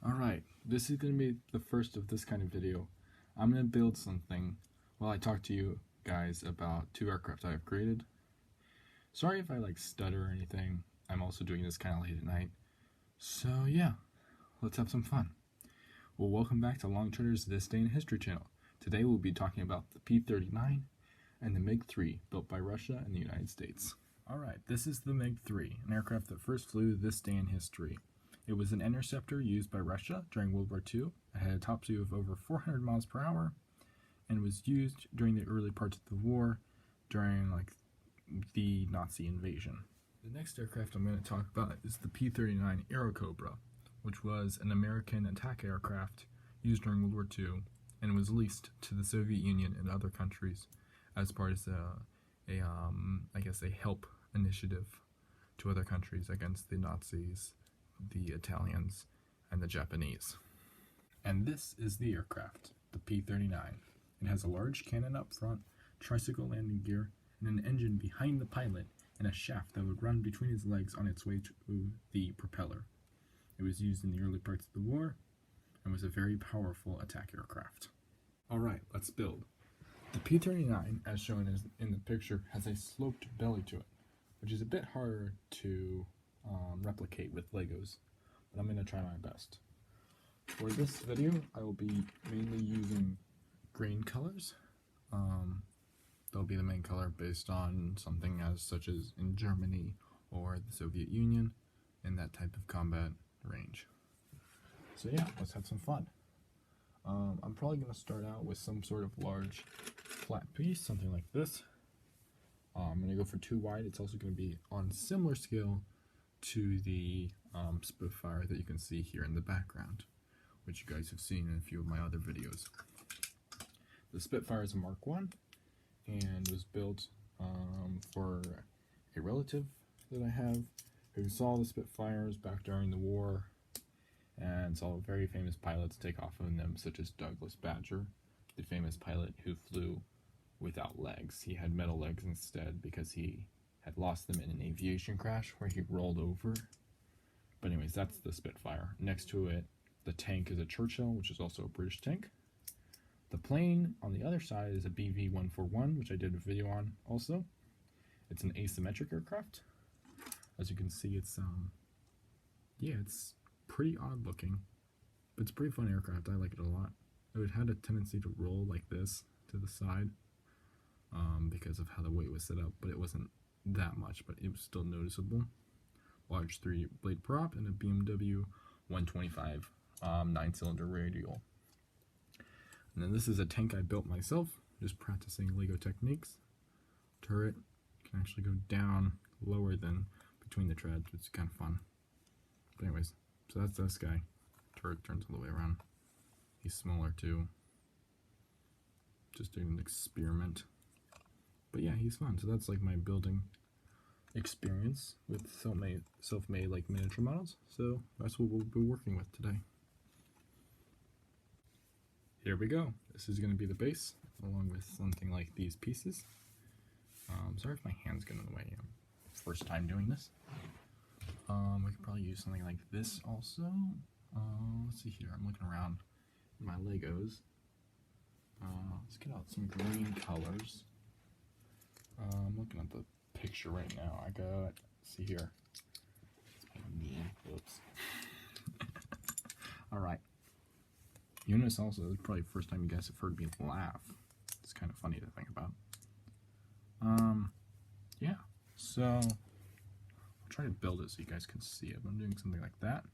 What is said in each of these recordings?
Alright, this is going to be the first of this kind of video. I'm going to build something while I talk to you guys about two aircraft I have created. Sorry if I stutter or anything. I'm also doing this kind of late at night. So yeah, let's have some fun. Well, welcome back to Longtreader's This Day in History channel. Today we'll be talking about the P-39 and the MiG-3 built by Russia and the United States. Alright, this is the MiG-3, an aircraft that first flew this day in history. It was an interceptor used by Russia during World War II. It had a top speed of over 400 miles per hour and was used during the early parts of the war during the Nazi invasion. The next aircraft I'm going to talk about is the P-39 aircobra, which was an American attack aircraft used during World War II and was leased to the Soviet Union and other countries as part of a help initiative to other countries against the Nazis, the Italians, and the Japanese. And this is the aircraft, the P-39. It has a large cannon up front, tricycle landing gear, and an engine behind the pilot, and a shaft that would run between his legs on its way to the propeller. It was used in the early parts of the war, and was a very powerful attack aircraft. Alright, let's build. The P-39, as shown in the picture, has a sloped belly to it, which is a bit harder to replicate with Legos, but I'm going to try my best. For this video, I will be mainly using green colors. They'll be the main color based on something such as in Germany or the Soviet Union in that type of combat range. So yeah, let's have some fun. I'm probably going to start out with some sort of large flat piece, something like this. I'm going to go for 2 wide. It's also going to be on similar scale to the Spitfire that you can see here in the background, which you guys have seen in a few of my other videos. The Spitfire is a Mark I and was built for a relative that I have who saw the Spitfires back during the war and saw very famous pilots take off on them, such as Douglas Badger, the famous pilot who flew without legs. He had metal legs instead because he had lost them in an aviation crash where he rolled over. But anyways, that's the Spitfire. Next to it, the tank is a Churchill, which is also a British tank. The plane on the other side is a BV-141, which I did a video on also. It's an asymmetric aircraft. As you can see, it's pretty odd looking, but it's a pretty fun aircraft. I like it a lot. It had a tendency to roll like this to the side because of how the weight was set up, but it wasn't that much, but it was still noticeable. Large 3-blade prop and a BMW 125 9-cylinder radial. And then this is a tank I built myself, just practicing Lego techniques. Turret can actually go down lower than between the treads, which is kind of fun. But anyways, so that's this guy. Turret turns all the way around. He's smaller too. Just doing an experiment. But yeah, he's fun. So that's my building experience with self-made miniature models. So that's what we'll be working with today. Here we go. This is going to be the base, along with something like these pieces. Sorry if my hand's getting in the way. First time doing this. We could probably use something like this also. Let's see here. I'm looking around my Legos. Let's get out some green colors. I'm looking at the picture right now. I got, let's see here. Whoops. Alright. You notice also, this is probably the first time you guys have heard me laugh. It's kind of funny to think about. Yeah. So, I'll try to build it so you guys can see it. I'm doing something like that.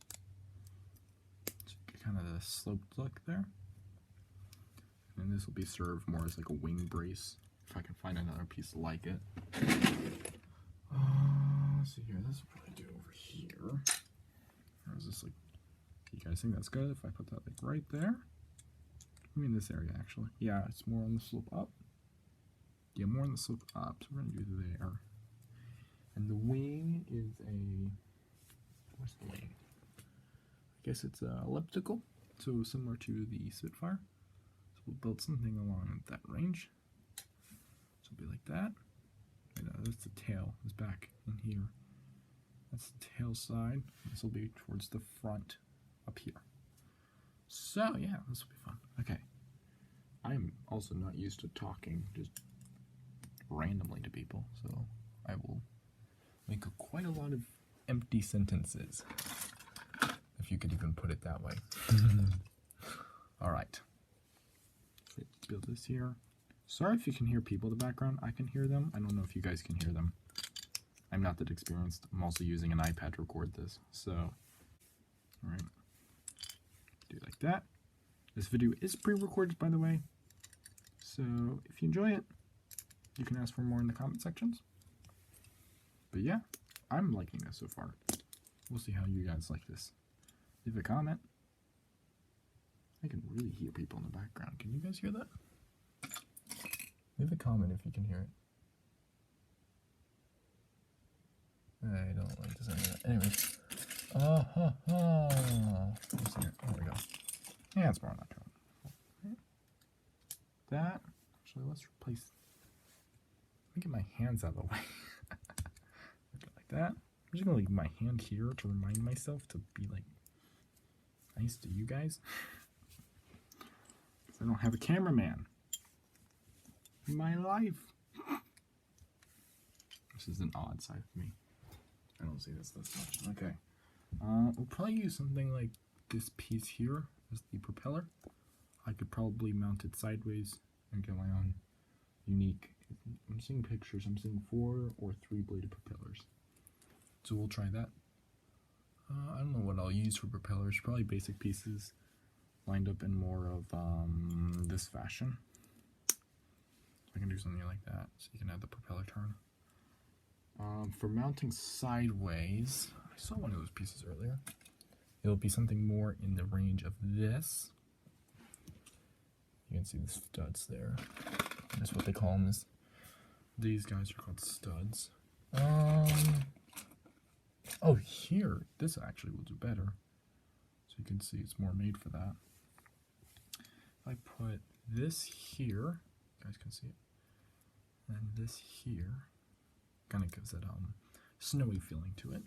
So kind of the sloped look there. And this will be served more as a wing brace, if I can find another piece like it. Let's see here, this will probably do over here. Or is this you guys think that's good if I put that right there? I mean this area actually. Yeah, it's more on the slope up. Yeah, more on the slope up, so we're gonna do there. And the wing is where's the wing? I guess it's elliptical, so similar to the Spitfire. So we'll build something along that range. So it'll be like that. That's the tail, is back in here. That's the tail side. This will be towards the front up here. So yeah, this will be fun. Okay. I'm also not used to talking just randomly to people, so I will make quite a lot of empty sentences, if you could even put it that way. All right. Let's build this here. Sorry if you can hear people in the background. I can hear them. I don't know if you guys can hear them. I'm not that experienced. I'm also using an iPad to record this, so all right. Do it like that. This video is pre-recorded, by the way, so if you enjoy it, you can ask for more in the comment sections. But yeah, I'm liking this so far. We'll see how you guys like this. Leave a comment. I can really hear people in the background. Can you guys hear that? Leave a comment if you can hear it. I don't like the sound of that. Anyways. There we go. Yeah, it's more natural. That. Actually, let's replace. Let me get my hands out of the way. Like that. I'm just gonna leave my hand here to remind myself to be like nice to you guys. Because I don't have a cameraman in my life. This is an odd side of me. I don't see this much. Okay. We'll probably use something like this piece here as the propeller. I could probably mount it sideways and get my own unique. I'm seeing pictures. I'm seeing 4 or 3 bladed propellers. So we'll try that. I don't know what I'll use for propellers. Probably basic pieces lined up in more of this fashion. I can do something like that so you can have the propeller turn. For mounting sideways, I saw one of those pieces earlier. It'll be something more in the range of this. You can see the studs there. That's what they call them. These guys are called studs. Oh, here, this actually will do better. So you can see it's more made for that. If I put this here, you guys can see it, and this here, kind of gives it snowy feeling to it.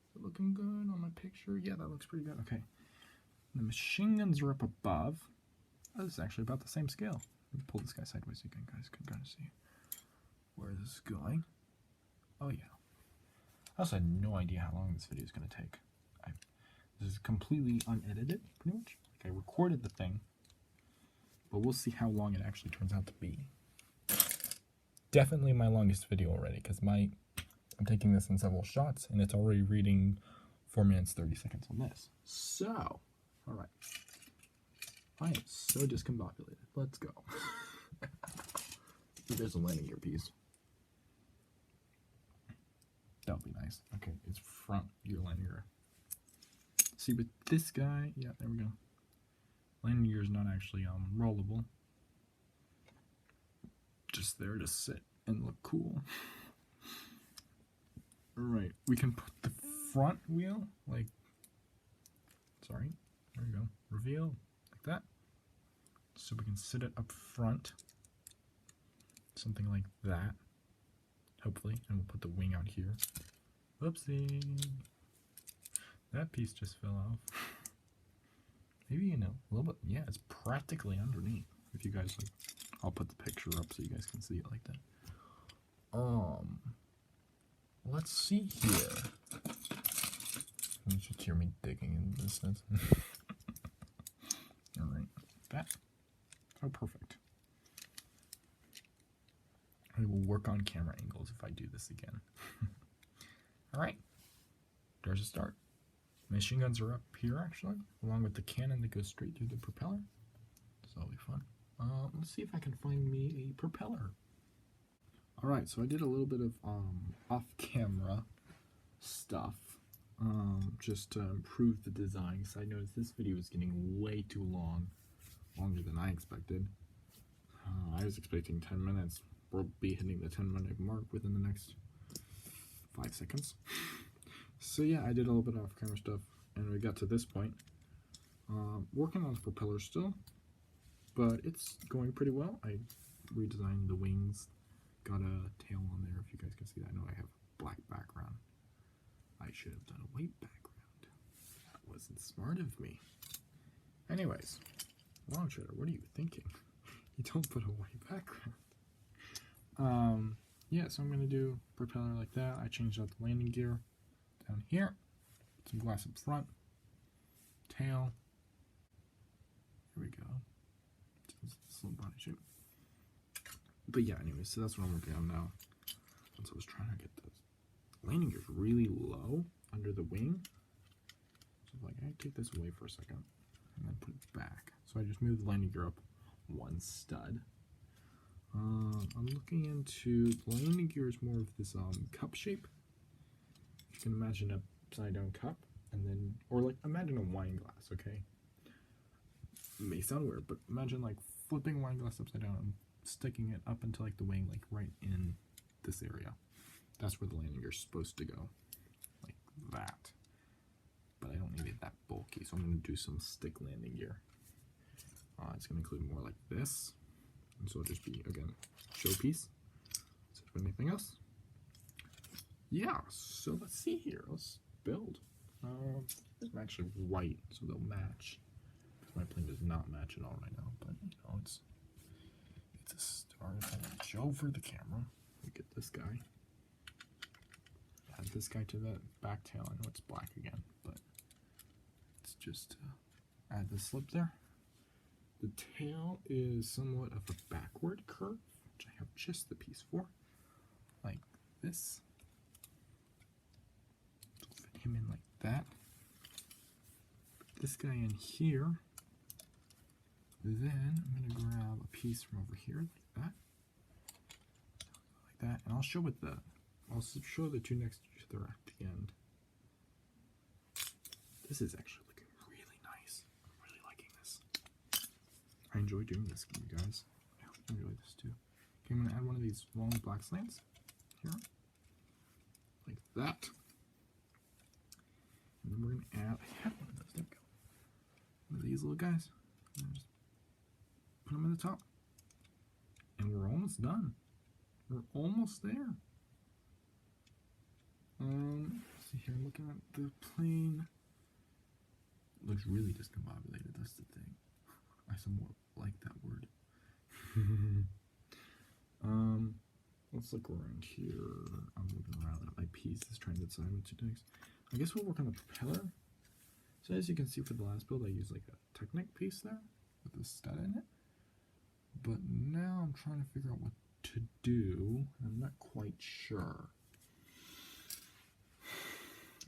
Is it looking good on my picture? Yeah, that looks pretty good. Okay. The machine guns are up above. Oh, this is actually about the same scale. Let me pull this guy sideways so you guys can kind of see where this is going. Oh yeah. I also had no idea how long this video is going to take. This is completely unedited, pretty much. Like I recorded the thing, but we'll see how long it actually turns out to be. Definitely my longest video already, because I'm taking this in several shots, and it's already reading 4 minutes 30 seconds on this. So, all right. I am so discombobulated. Let's go. There's a landing gear piece. That'll be nice. Okay, it's front gear landing gear. See, with this guy, yeah, there we go. Landing gear is not actually rollable. Just there to sit and look cool. Alright, we can put the front wheel, like, sorry, there we go, reveal, like that. So we can sit it up front, something like that, hopefully, and we'll put the wing out here. Whoopsie, that piece just fell off. Maybe, you know, a little bit, yeah, it's practically underneath. If you guys like, I'll put the picture up so you guys can see it like that. Let's see here. You should hear me digging in the distance. Alright, that. Oh, perfect. I will work on camera angles if I do this again. Alright, there's a start. Machine guns are up here, actually, along with the cannon that goes straight through the propeller. So that'll be fun. Let's see if I can find me a propeller. Alright, so I did a little bit of off-camera stuff just to improve the design. So I noticed this video is getting way too long, longer than I expected. I was expecting 10 minutes. We'll be hitting the 10-minute mark within the next 5 seconds. So yeah, I did a little bit of off-camera stuff, and we got to this point. Working on the propeller still, but it's going pretty well. I redesigned the wings, got a tail on there, if you guys can see that. I know I have a black background. I should have done a white background. That wasn't smart of me. Anyways, Longtreader, what are you thinking? You don't put a white background. Yeah, so I'm going to do propeller like that. I changed out the landing gear down here. Some glass up front. Tail. Here we go. This little body shape. But yeah, anyway, so that's what I'm working on now. And so I was trying to get the landing gear really low under the wing. So like, I take this away for a second and then put it back. So I just moved the landing gear up one stud. I'm looking into the landing gear is more of this cup shape. You can imagine a upside down cup, and then, or like imagine a wine glass, okay? It may sound weird, but imagine like flipping a wine glass upside down and sticking it up into like the wing, like right in this area. That's where the landing gear is supposed to go, like that. But I don't need it that bulky, so I'm going to do some stick landing gear. It's going to include more like this, and so it'll just be, again, showpiece instead of anything else. Yeah, so let's see here. Let's build. I'm actually white, so they'll match. Because my plane does not match at all right now, but you know, it's a start. I'm going to show for the camera. We get this guy. Add this guy to the back tail. I know it's black again, but it's just add the slip there. The tail is somewhat of a backward curve, which I have just the piece for, like this. Fit him in like that. Put this guy in here. Then I'm going to grab a piece from over here like that, and I'll show the two next to each other at the end. This is actually looking really nice. I'm really liking this. I enjoy doing this for you guys. I hope you enjoy this too. Okay, I'm going to add one of these long black slants here, like that. And then we're going to add, I have one of those, there we go. One of these little guys. And just put them in the top. And we're almost done. We're almost there. See here, I'm looking at the plane. It looks really discombobulated, that's the thing. I somewhat like that word. Let's look around here. I'm moving around at my piece is trying to decide what to do next. I guess we'll work on the propeller. So as you can see for the last build, I used like a Technic piece there with a stud in it. But now I'm trying to figure out what to do. I'm not quite sure.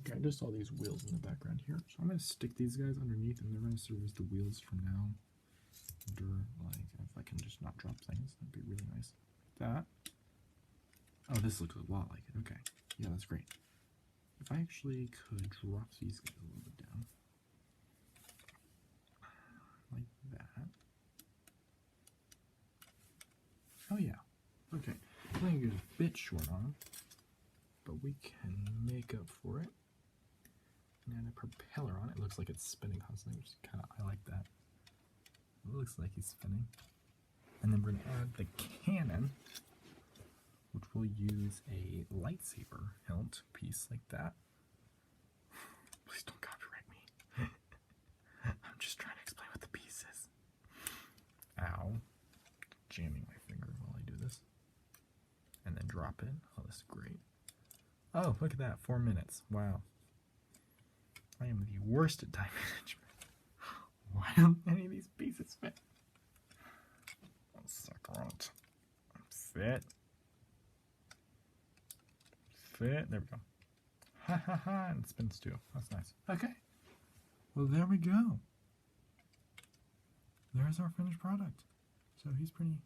Okay, I just saw these wheels in the background here. So I'm going to stick these guys underneath and they're going to serve as the wheels from now. Like, if I can just not drop things, that'd be really nice. Like that. Oh, this looks a lot like it. Okay. Yeah, that's great. If I actually could drop these guys a little bit down. Like that. Oh, yeah. Okay. I think it's a bit short on them, but we can make up for it. And add a propeller on it. It looks like it's spinning constantly, which is I like that. It looks like he's spinning. And then we're going to add the cannon, which will use a lightsaber hilt piece like that. Please don't copyright me. I'm just trying to explain what the piece is. Ow. Jamming my finger while I do this. And then drop it. Oh, this is great. Oh, look at that. 4 minutes. Wow. I am the worst at time management. Why don't any of these pieces fit? 1 second. Fit. Fit. There we go. Ha ha ha. And it spins too. That's nice. Okay. Well, there we go. There's our finished product. So he's pretty,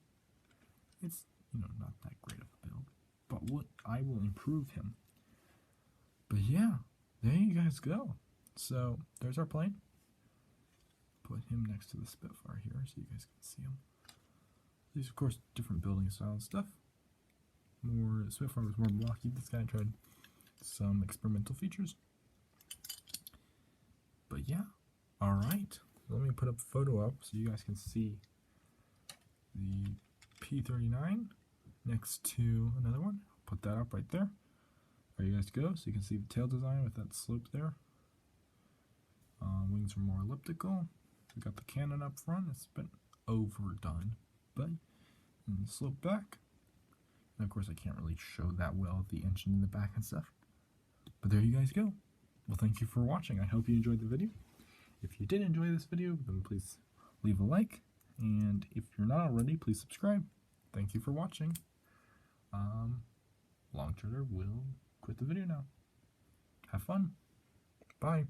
it's, you know, not that great of a build. But what I will improve him. But yeah, there you guys go. So there's our plane. Put him next to the Spitfire here so you guys can see him. These, of course, different building style stuff. More Spitfire was more blocky. This guy tried some experimental features. But yeah, all right. Let me put a photo up so you guys can see the P39 next to another one. Put that up right there. There you guys go. So you can see the tail design with that slope there. Wings are more elliptical. We got the cannon up front. It's been overdone, but and slope back. And of course, I can't really show that well the engine in the back and stuff. But there you guys go. Well, thank you for watching. I hope you enjoyed the video. If you did enjoy this video, then please leave a like. And if you're not already, please subscribe. Thank you for watching. Longtreader will quit the video now. Have fun. Bye.